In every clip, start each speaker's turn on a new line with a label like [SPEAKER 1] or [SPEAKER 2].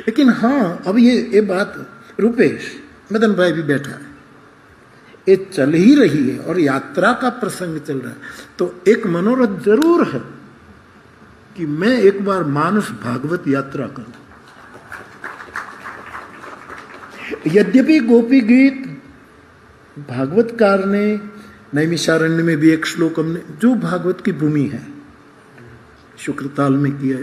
[SPEAKER 1] लेकिन हाँ, अब ये बात, रुपेश, मदन भाई भी बैठा है, ये चल ही रही है और यात्रा का प्रसंग चल रहा है, तो एक मनोरथ जरूर है कि मैं एक बार मानस भागवत यात्रा करूं। यद्यपि गोपी गीत भागवतकार ने नैमिषारण्य में भी एक श्लोक हमने, जो भागवत की भूमि है, शुक्रताल में किया,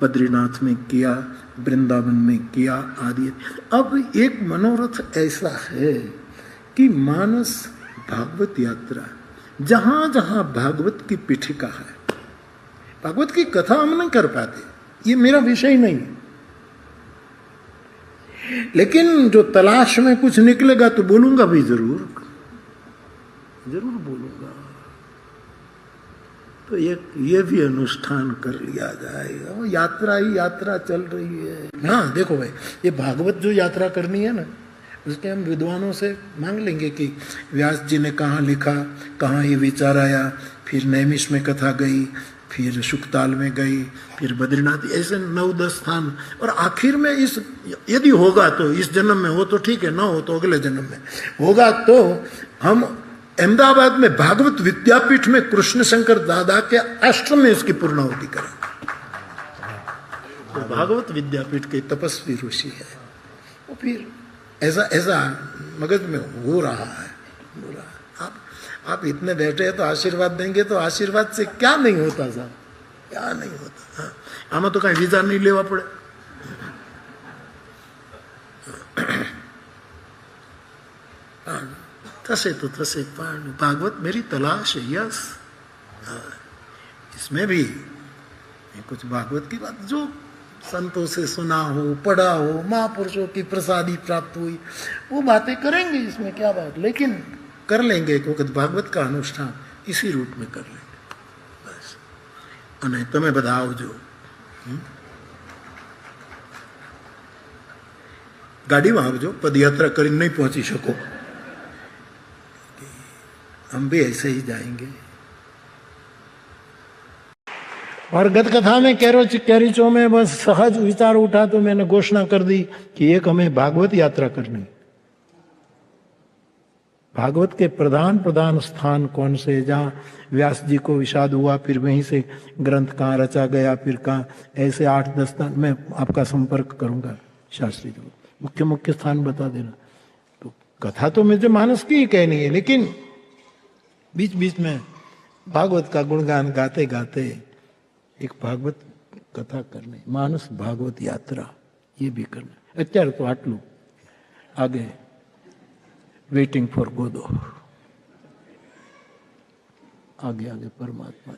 [SPEAKER 1] बद्रीनाथ में किया, वृंदावन में किया आदि। अब एक मनोरथ ऐसा है कि मानस भागवत यात्रा, जहां जहां भागवत की पीठिका है, भागवत की कथा हम नहीं कर पाते, ये मेरा विषय नहीं है, लेकिन जो तलाश में कुछ निकलेगा तो बोलूंगा भी, जरूर बोलूंगा। तो ये भी अनुष्ठान कर लिया जाएगा। वो यात्रा ही यात्रा चल रही है। हाँ देखो भाई, ये भागवत जो यात्रा करनी है ना, उसके हम विद्वानों से मांग लेंगे कि व्यास जी ने कहाँ लिखा, कहाँ ये विचार आया, फिर नैमिष में कथा गई, फिर शुकताल में गई, फिर बद्रीनाथ, ऐसे 9-10 स्थान। और आखिर में इस, यदि होगा तो इस जन्म में हो तो ठीक है, ना हो तो अगले जन्म में होगा, तो हम अहमदाबाद में भागवत विद्यापीठ में कृष्ण शंकर दादा के आश्रम में इसकी पूर्णाहुति करेंगे। तो भागवत विद्यापीठ के तपस्वी ऋषि है, वो फिर ऐसा मगज में हो रहा है। आप इतने बैठे हैं तो आशीर्वाद देंगे, तो आशीर्वाद से क्या नहीं होता साहब, क्या नहीं होता। हाँ, आमा तो कहीं वीजा नहीं लेवा पड़े। थसे तो थसे पण, भागवत मेरी तलाश है। यस, इसमें भी कुछ भागवत की बात जो संतों से सुना हो, पढ़ा हो, महापुरुषों की प्रसादी प्राप्त हुई, वो बातें करेंगे, इसमें क्या बात। लेकिन कर लेंगे एक वक्त भागवत का अनुष्ठान इसी रूप में कर लेंगे बस। અને તમે બધા આવજો। ગાડીમાં આવજો, પદયાત્રા કરીને नहीं पहुंची શકો, हम भी ऐसे ही जाएंगे। और गत कथा में कैरिचो में बस सहज विचार उठा तो मैंने घोषणा कर दी कि एक हमें भागवत यात्रा करनी। भागवत के प्रधान स्थान कौन से, जहाँ व्यास जी को विषाद हुआ, फिर वहीं से ग्रंथ कहाँ रचा गया, फिर कहाँ, ऐसे 8-10 स्थान मैं आपका संपर्क करूंगा शास्त्री जी को, मुख्य स्थान बता देना। तो कथा तो मुझे मानस की ही कहनी है, लेकिन बीच बीच में भागवत का गुणगान गाते गाते एक भागवत कथा करनी, मानस भागवत यात्रा ये भी करना। અત્યારે तो આટલું, आगे वेटिंग फॉर गोदो, आगे परमात्मा।